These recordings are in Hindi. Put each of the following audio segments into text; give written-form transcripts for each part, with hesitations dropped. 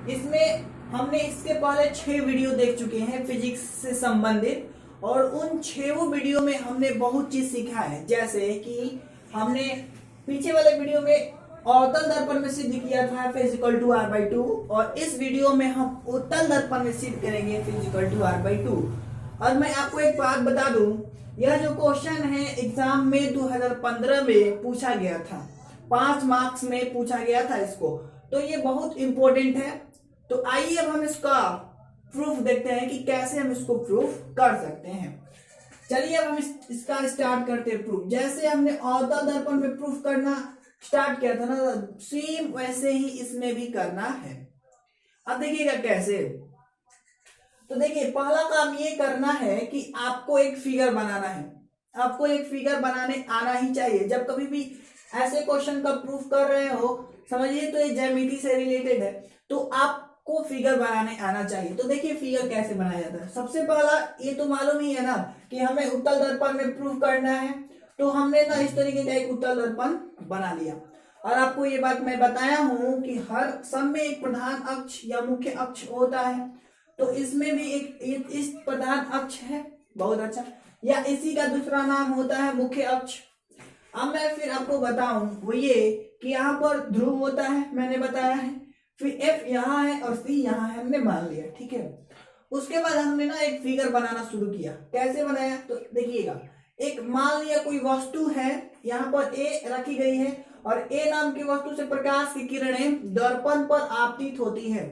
इसमें हमने इसके पहले 6 वीडियो देख चुके हैं फिजिक्स से संबंधित, और उन 6 वीडियो में हमने बहुत चीज सीखा है। जैसे कि हमने पीछे वाले वीडियो में अवतल दर्पण में सिद्ध किया था F=r/2, और इस वीडियो में हम उत्तल दर्पण में सिद्ध करेंगे F=r/2। और मैं आपको एक बात बता दूं, यह जो क्वेश्चन है एग्जाम में 2015 में पूछा गया था, 5 मार्क्स में पूछा गया था इसको, तो ये बहुत इंपॉर्टेंट है। तो आइए अब हम इसका प्रूफ देखते हैं कि कैसे हम इसको प्रूफ कर सकते हैं। चलिए अब हम इसका स्टार्ट करते हैं प्रूफ। जैसे हमने अवतल दर्पण में प्रूफ करना स्टार्ट किया था ना, सेम वैसे ही इसमें भी करना है। अब देखिएगा कैसे। तो देखिए पहला काम ये करना है कि आपको एक फिगर बनाना है। आपको एक फिगर बनाने आना ही चाहिए। जब कभी भी ऐसे क्वेश्चन का प्रूफ कर रहे हो, समझिए तो ये ज्यामिति से रिलेटेड है, तो आपको फिगर बनाने आना चाहिए। तो देखिए फिगर कैसे बनाया जाता है। सबसे पहला ये तो मालूम ही है ना कि हमें उत्तल दर्पण में प्रूफ करना है, तो हमने ना इस तरीके का एक उत्तल दर्पण बना लिया। और आपको ये बात मैं बताया हूं कि हर सब में एक प्रधान अक्ष या मुख्य अक्ष होता है, तो इसमें भी एक इस प्रधान अक्ष है। बहुत अच्छा। या इसी का दूसरा नाम होता है मुख्य अक्ष। अब मैं फिर आपको बताऊं वो ये कि यहाँ पर ध्रुव होता है, मैंने बताया है। फिर F यहाँ है और C यहाँ है, हमने मान लिया, ठीक है। उसके बाद हमने ना एक फिगर बनाना शुरू किया। कैसे बनाया तो देखिएगा। एक मान लिया कोई वस्तु है, यहाँ पर A रखी गई है, और A नाम की वस्तु से प्रकाश की किरणें दर्पण पर आपतित होती है,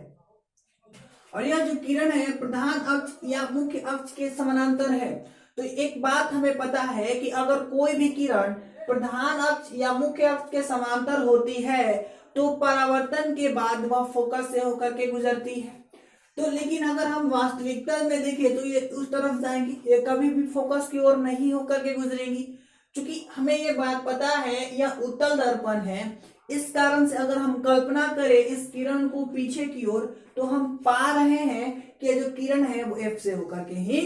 और यह जो किरण है प्रधान अक्ष या मुख्य अक्ष के समानांतर है। तो एक बात हमें पता है कि अगर कोई भी किरण प्रधान अक्ष या मुख्य अक्ष के समांतर होती है तो परावर्तन के बाद वह फोकस से होकर के गुजरती है। तो लेकिन अगर हम वास्तविकता में देखें तो ये उस तरफ जाएंगी, ये कभी भी फोकस की ओर नहीं होकर के गुजरेंगी। क्योंकि हमें ये बात पता है यह उत्तल दर्पण है, इस कारण से अगर हम कल्पना करें इस किरण को पीछे की ओर, तो हम पा रहे हैं कि जो किरण है वो F से होकर के ही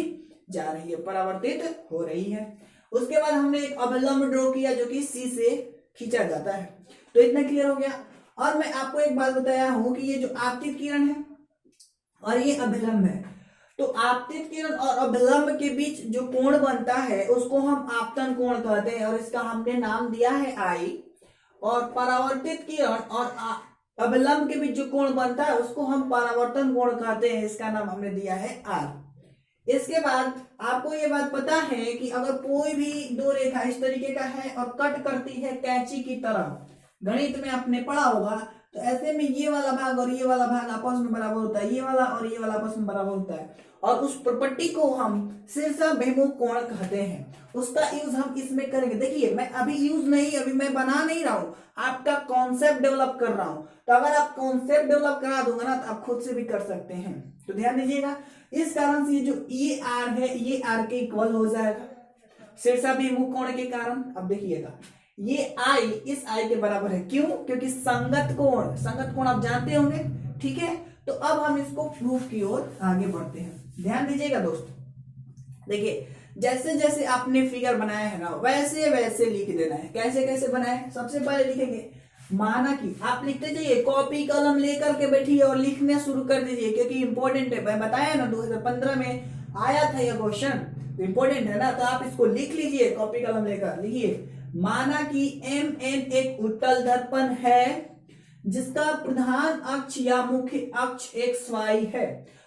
जा रही है, परावर्तित हो रही है। उसके बाद हमने एक अभिलंब ड्रॉ किया जो कि C से खींचा जाता है। तो इतना क्लियर हो गया। और मैं आपको एक बात बताया हूं कि ये जो आपतित किरण है और ये अभिलंब है, तो आपतित किरण और अभिलंब के बीच जो कोण बनता है उसको हम आपतन कोण कहते हैं, और इसका हमने नाम दिया है I। और परावर्तित किरण और अभिलंब के बीच जो कोण बनता है उसको हम परावर्तन कोण कहते हैं, इसका नाम हमने दिया है R। इसके बाद आपको ये बात पता है कि अगर कोई भी दो रेखा इस तरीके का है और कट करती है कैंची की तरह, गणित में आपने पढ़ा होगा, तो ऐसे में ये वाला भाग और ये वाला भाग आपस में बराबर होता है, ये वाला और ये वाला आपस में बराबर होता है, और उस प्रॉपर्टी को हम शीर्षाभिमुख कोण कहते हैं। उसका यूज हम इसमें करेंगे। देखिए मैं अभी यूज नहीं, अभी मैं बना नहीं रहा हूं, आपका कॉन्सेप्ट डेवलप कर रहा हूं। तो अगर आप कॉन्सेप्ट डेवलप करा दूंगा ना तो आप खुद से भी कर सकते हैं। तो ध्यान दीजिएगा, इस कारण से ये जो ये R है ये R के इक्वल हो जाएगा शीर्षाभिमुख कोण के कारण। अब देखिएगा ये I इस I के बराबर है। क्यों? क्योंकि संगत कोण आप जानते होंगे, ठीक है। तो अब हम इसको प्रूफ की ओर आगे बढ़ते हैं। ध्यान दीजिएगा दोस्तों। देखिए जैसे जैसे आपने फिगर बनाया है ना वैसे वैसे लिख देना है। कैसे कैसे बनाए? सबसे पहले लिखेंगे माना कि आप लिखते जाइए, कॉपी कलम लेकर के बैठिए और लिखने शुरू कर दीजिए, क्योंकि इंपॉर्टेंट है। मैं बताया ना 2015 में आया था यह क्वेश्चन, इंपॉर्टेंट है ना, तो आप इसको लिख लीजिए, कॉपी कलम लेकर लिखिए। माना कि MN एक उत्तल दर्पण है जिसका प्रधान अक्ष या मुख्य अक्ष XY है।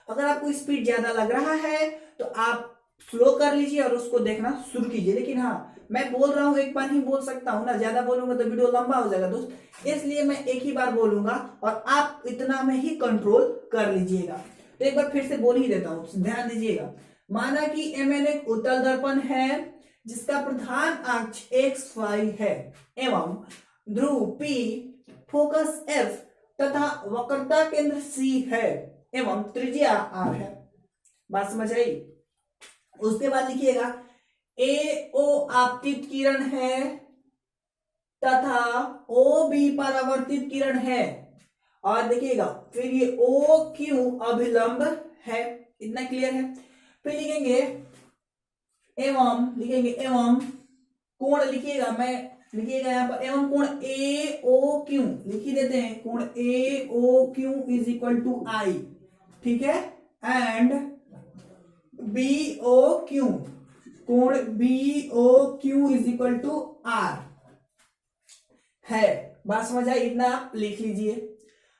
अगर आपको स्पीड ज्यादा लग रहा है तो आप स्लो कर लीजिए और उसको देखना शुरू कीजिए। लेकिन हाँ मैं बोल रहा हूं, एक बार ही बोल सकता हूं ना, ज्यादा बोलूंगा तो वीडियो लंबा हो जाएगा दोस्त, इसलिए मैं एक ही बार बोलूंगा और आप इतना में ही कंट्रोल कर लीजिएगा। तो एक बार फिर से बोल ही देता हूं, ध्यान दीजिएगा। माना कि MN एक उत्तल दर्पण है जिसका प्रधान अक्ष XY है एवं ध्रुव P, फोकस F तथा वक्रता केंद्र C है एवं त्रिज्या R है। बात समझ आई? उसके बाद लिखिएगा AO आपतित किरण है तथा OB परावर्तित किरण है, और देखिएगा फिर ये OQ अभिलंब है। इतना क्लियर है? फिर लिखेंगे एवं कोण लिखिएगा, मैं लिखिएगा यहाँ पर, एवं कोण ए ओ क्यू लिख ही देते हैं, कोण A O Q is equal to I, ठीक है, एंड बी ओ क्यू, कोण B O Q is equal to R है। बात समझ आई, इतना आप लिख लीजिए।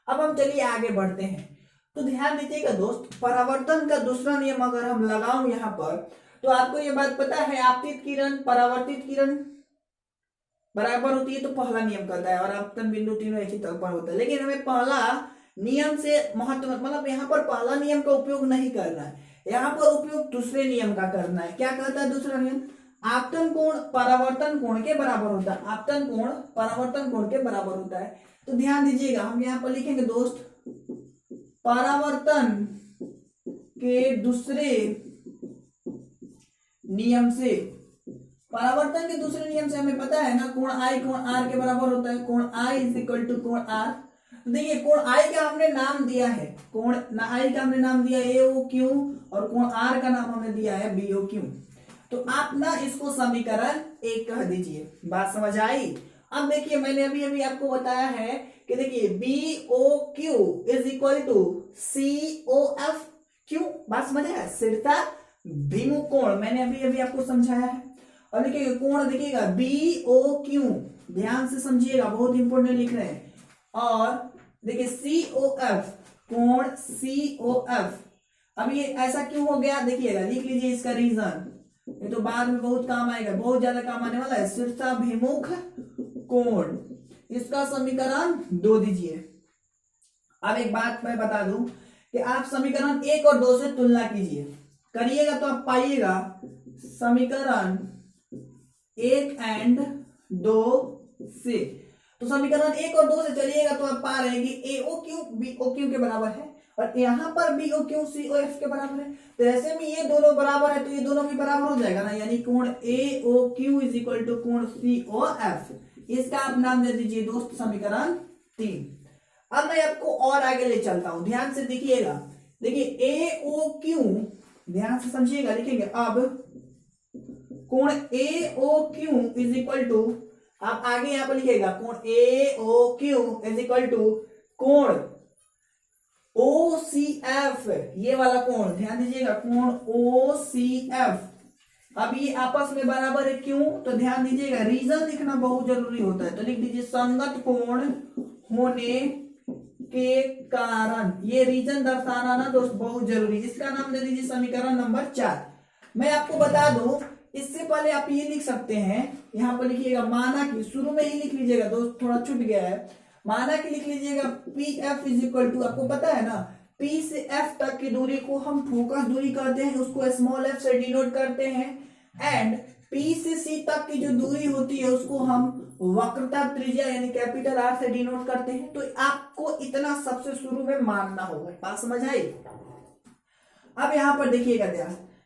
अब हम चलिए आगे बढ़ते हैं। तो ध्यान दीजिएगा दोस्त, परावर्तन का दूसरा नियम अगर हम लगाऊं यहाँ पर, तो आपको ये बात पता है, आपतित किरण परावर्तित किरण बराबर होती है, तो पहला नियम कहता है, और आपतन बिंदु तीनों एक ही तल पर होता है। लेकिन हमें पहला नियम से महत्व, मतलब यहाँ पर पहला नियम का उपयोग नहीं करना है, यहाँ पर उपयोग दूसरे नियम का करना है। क्या कहता है दूसरा नियम? आपतन कोण परावर्तन कोण के बराबर होता है, आपतन कोण परावर्तन कोण के बराबर होता है। तो ध्यान दीजिएगा, हम यहाँ पर लिखेंगे दोस्त, परावर्तन के दूसरे नियम से, परावर्तन के दूसरे नियम से हमें पता है ना, कोण आई कोण आर के बराबर होता है, कोण आई इज इक्वल टू कोण आर। देखिए कोण आई का हमने नाम दिया है, कोण आई का हमने नाम दिया ए ओ क्यू, और कोण आर का नाम हमने दिया है बी ओ क्यू। तो आप ना इसको समीकरण 1 कह दीजिए। बात समझ आई? अब देखिए, मैंने अभी अभी आपको बताया है कि देखिए B O Q is equal to C O F Q. बात समझ आया? सिरता भिमुख कोण, मैंने अभी अभी आपको समझाया है। और देखिए कोण, देखिएगा बी ओ क्यू, ध्यान से समझिएगा, बहुत इंपोर्टेंट लिख रहे हैं। और देखिए सी ओ एफ, कोण सी ओ एफ। अब ये ऐसा क्यों हो गया, देखिएगा, लिख लीजिए इसका रीजन, ये तो बाद में बहुत काम आएगा, बहुत ज्यादा काम आने वाला है। शीर्षाभिमुख कोण, इसका समीकरण 2 दीजिए। अब एक बात मैं बता दूं कि आप समीकरण 1 और 2 से तुलना कीजिए, करिएगा तो आप पाइएगा समीकरण 1 एंड 2 से। तो समीकरण 1 और 2 से चलिएगा तो आप पा रहे हैं कि A O Q B O Q के बराबर है, और यहाँ पर B O Q C O F के बराबर है। तो ऐसे में ये दोनों बराबर है, तो ये दोनों भी बराबर हो जाएगा ना, यानी कोण A O Q is equal to कोण सी ओ एफ। इसका आप नाम दे दीजिए दोस्त समीकरण 3। अब मैं आपको और आगे ले चलता हूं, ध्यान से देखिएगा। देखिए ए ओ क्यू, ध्यान से समझिएगा, लिखेंगे अब कोण A O Q is equal to, आप आगे यहां पर लिखेगा कोण A O Q is equal to कोण ओ सी एफ, ये वाला कोण, ध्यान दीजिएगा, कोण ओ सी एफ। अब ये आपस में बराबर है, क्यों? तो ध्यान दीजिएगा, रीजन लिखना बहुत जरूरी होता है। तो लिख दीजिए संगत कोण होने के कारण, ये रीजन दर्शाना ना दोस्त बहुत जरूरी। इसका नाम दे दीजिए समीकरण नंबर 4। मैं आपको बता दूं, इससे पहले आप ये लिख सकते हैं, यहां पर लिखिएगा, माना कि, शुरू में ही लिख लीजिएगा दोस्त, थोड़ा छूट गया है, माना कि लिख लीजिएगा P F is equal to, आपको पता है ना, पी से एफ तक की दूरी को हम फोकस दूरी करते हैं, उसको स्मॉल एफ से डिनोट करते हैं, एंड पी से सी तक की जो दूरी होती है उसको हम वक्रता त्रिज्या यानी कैपिटल आर से डिनोट करते हैं। तो आपको इतना सबसे शुरू में मानना होगा। बात समझ आई? अब यहां पर देखिएगा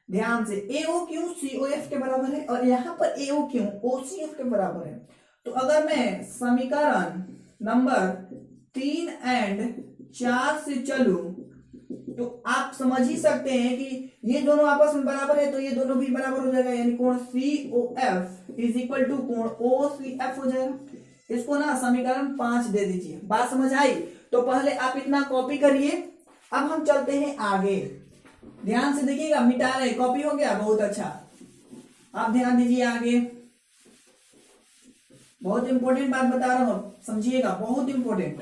ध्यान से, ए O Q C O F के बराबर है, और यहां पर ए O Q O C F के बराबर है। तो अगर मैं समीकरण नंबर 3 एंड 4 से चलूं, तो आप समझ ही सकते हैं कि ये दोनों आपस में बराबर है, तो ये दोनों भी बराबर हो जाएगा, यानी कोण C O F is equal to कोण ओ सी एफ हो जाएगा। इसको ना समीकरण 5 दे दीजिए। बात समझ आई? तो पहले आप इतना कॉपी करिए। अब हम चलते हैं आगे, ध्यान से देखिएगा, मिटा रहे, कॉपी हो गया, बहुत अच्छा। आप ध्यान दीजिए आगे, बहुत इंपॉर्टेंट बात बता रहा हूं, समझिएगा, बहुत इंपॉर्टेंट।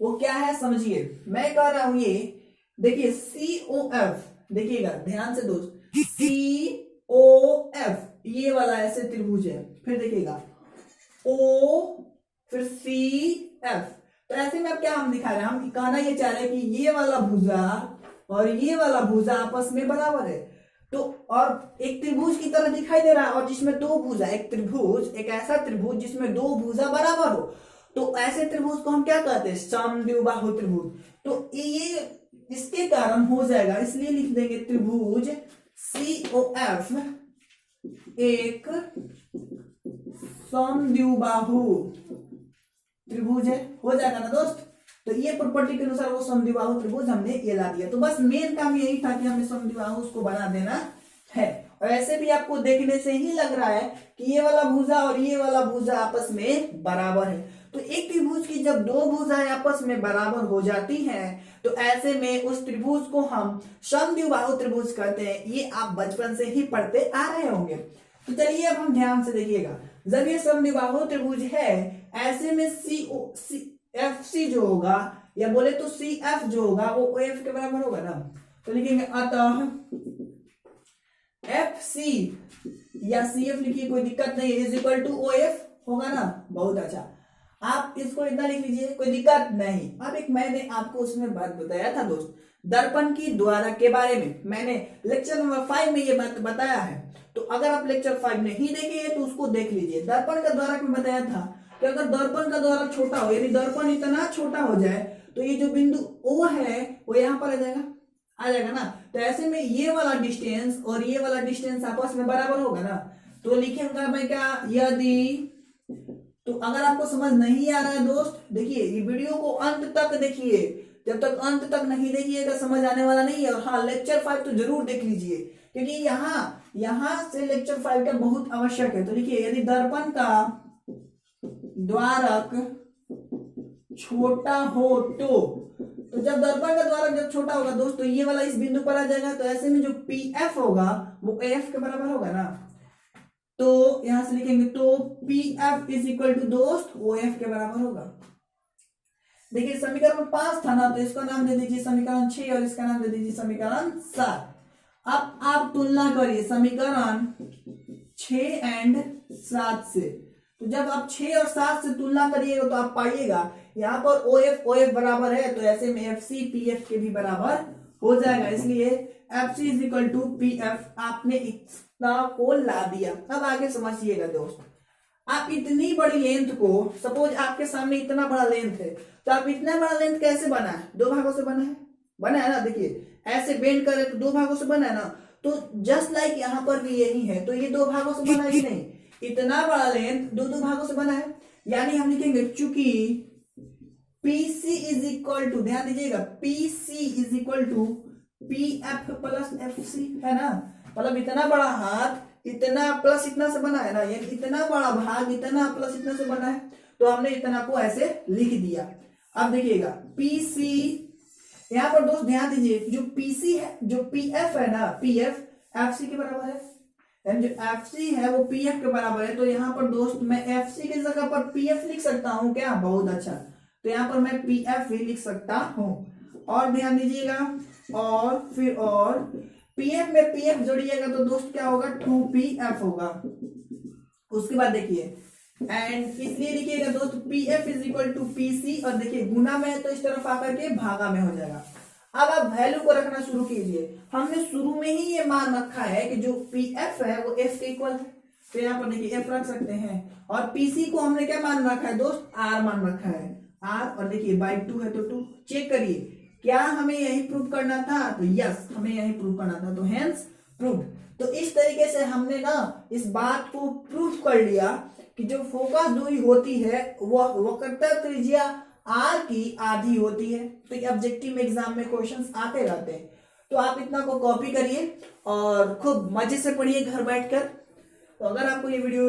वो क्या है समझिए, मैं कह रहा हूं ये देखिए सी ओ एफ, देखिएगा ध्यान से दोस्त, सी ओ एफ ये वाला ऐसे त्रिभुज है, फिर देखिएगा ओ फिर सी एफ। तो ऐसे में अब क्या हम दिखा रहे हैं, हम कहना ये चाह रहे हैं कि ये वाला भुजा और ये वाला भुजा आपस में बराबर है। तो और एक त्रिभुज की तरह दिखाई दे रहा है, और जिसमें 2 भुजा, एक त्रिभुज, एक ऐसा त्रिभुज जिसमें 2 भुजा बराबर हो, तो ऐसे त्रिभुज को हम क्या कहते हैं? समद्विबाहु त्रिभुज। तो ये इसके कारण हो जाएगा, इसलिए लिख देंगे त्रिभुज COF एक समद्विबाहु त्रिभुज है, हो जाएगा ना दोस्त। तो ये प्रॉपर्टी के अनुसार वो समद्विबाहु त्रिभुज हमने ये ला दिया। तो बस मेन काम यही था कि हमें समद्विबाहु उसको बना देना है। और ऐसे भी आपको देखने से ही लग रहा है कि ये वाला भुजा और ये वाला भुजा आपस में बराबर है। तो एक त्रिभुज की जब दो भुजाएं आपस में बराबर हो जाती हैं तो ऐसे में उस त्रिभुज को हम समद्विबाहु त्रिभुज कहते हैं। ये आप बचपन से ही पढ़ते आ रहे होंगे। तो चलिए अब हम ध्यान से देखिएगा, जब ये समद्विबाहु त्रिभुज है ऐसे में एफ सी जो होगा या बोले तो सी एफ जो होगा वो ओ एफ के बराबर होगा ना। तो लिखेंगे अतः एफ सी या सी एफ लिखिए, कोई दिक्कत नहीं, is equal to O F होगा ना। बहुत अच्छा, आप इसको इतना लिख लीजिए, कोई दिक्कत नहीं। अब एक मैंने आपको उसमें बात बताया था दोस्त, दर्पण की द्वारा के बारे में मैंने लेक्चर नंबर 5 में ये बात बताया है। तो अगर आप लेक्चर 5 नहीं देखे तो उसको देख लीजिए। दर्पण का द्वारा में बताया था कि अगर दर्पण का द्वारा छोटा हो, यानी दर्पण इतना छोटा हो जाए तो ये जो बिंदु O है वो यहाँ पर आ जाएगा ना। तो ऐसे में ये वाला डिस्टेंस और ये वाला डिस्टेंस आपस में बराबर होगा ना। तो लिखेंगे मैं क्या, यदि, तो अगर आपको समझ नहीं आ रहा है दोस्त, देखिए ये वीडियो को अंत तक देखिए, जब तक अंत तक नहीं देखिएगा समझ आने वाला नहीं है। और हाँ, लेक्चर 5 तो जरूर देख लीजिए क्योंकि यहाँ से लेक्चर 5 का बहुत आवश्यक है। तो लिखिए, यदि दर्पण का द्वारक छोटा हो तो जब दर्पण का द्वारक जब छोटा होगा दोस्तों ये वाला इस बिंदु पर आ जाएगा। तो ऐसे में जो पी एफ होगा वो एफ के बराबर होगा ना। तो यहां से लिखेंगे तो P F is equal to दोस्त ओ एफ के बराबर होगा। देखिए समीकरण 5 था ना, तो इसका नाम दे दीजिए समीकरण 6 और इसका नाम दे दीजिए समीकरण 7। अब आप तुलना करिए समीकरण 6 एंड 7 से। तो जब आप 6 और 7 से तुलना करिएगा तो आप पाइएगा यहाँ पर ओ एफ बराबर है, तो ऐसे में एफ सी पी एफ के भी बराबर हो जाएगा। इसलिए F C is equal to P F आपने इतना को ला दिया। अब आगे समझिएगा दोस्त, आप इतनी बड़ी लेंथ को, सपोज आपके सामने इतना बड़ा लेंथ है, तो आप इतना बड़ा लेंथ कैसे बना है, दो भागों से बना है ना। देखिए ऐसे बेंड करे तो दो भागों से बना है ना। तो जस्ट लाइक यहाँ पर भी यही है, तो ये दो भागों से बना ही नहीं, इतना बड़ा लेंथ दो भागों से बना है। यानी हम लिखेंगे चूंकि PC इज इक्वल टू, ध्यान दीजिएगा, PC is equal to P F plus F C है ना। मतलब इतना बड़ा हाथ इतना प्लस इतना से बना है ना, यानी इतना बड़ा भाग इतना प्लस इतना से बना है। तो हमने इतना को ऐसे लिख दिया। अब देखिएगा PC, यहाँ पर दोस्त ध्यान दीजिए, जो PC है, जो PF है ना, PF FC के बराबर है, जो FC है वो PF के बराबर है। तो यहाँ पर दोस्त मैं FC की जगह पर PF लिख सकता हूँ क्या, बहुत अच्छा। तो यहाँ पर मैं PF भी लिख सकता हूँ। और ध्यान दीजिएगा, और फिर और PF में PF जोड़िएगा तो दोस्त क्या होगा, 2PF होगा। उसके बाद देखिए एंड इसलिए लिखिएगा दोस्त PF is equal to PC, और देखिए गुना में है तो इस तरफ आकर के भागा में हो जाएगा। अब आप वैल्यू को रखना शुरू कीजिए। हमने शुरू में ही ये मान रखा है कि जो PF है वो F के इक्वल है, तो यहाँ पर देखिए F रख सकते हैं। और PC को हमने क्या मान रखा है दोस्त, R मान रखा है, R, और देखिए बाई 2 है तो 2। चेक करिए क्या हमें यही प्रूव करना था, तो यस हमें यही प्रूव करना था, तो हेंस प्रूव। तो इस तरीके से हमने ना इस बात को प्रूव कर लिया कि जो फोकस दूरी होती है वह वक्रता त्रिज्या R की आधी होती है। तो ये ऑब्जेक्टिव एग्जाम में क्वेश्चंस आते रहते हैं। तो आप इतना को कॉपी करिए और खूब मजे से पढ़िए घर बैठकर। तो अगर आपको ये वीडियो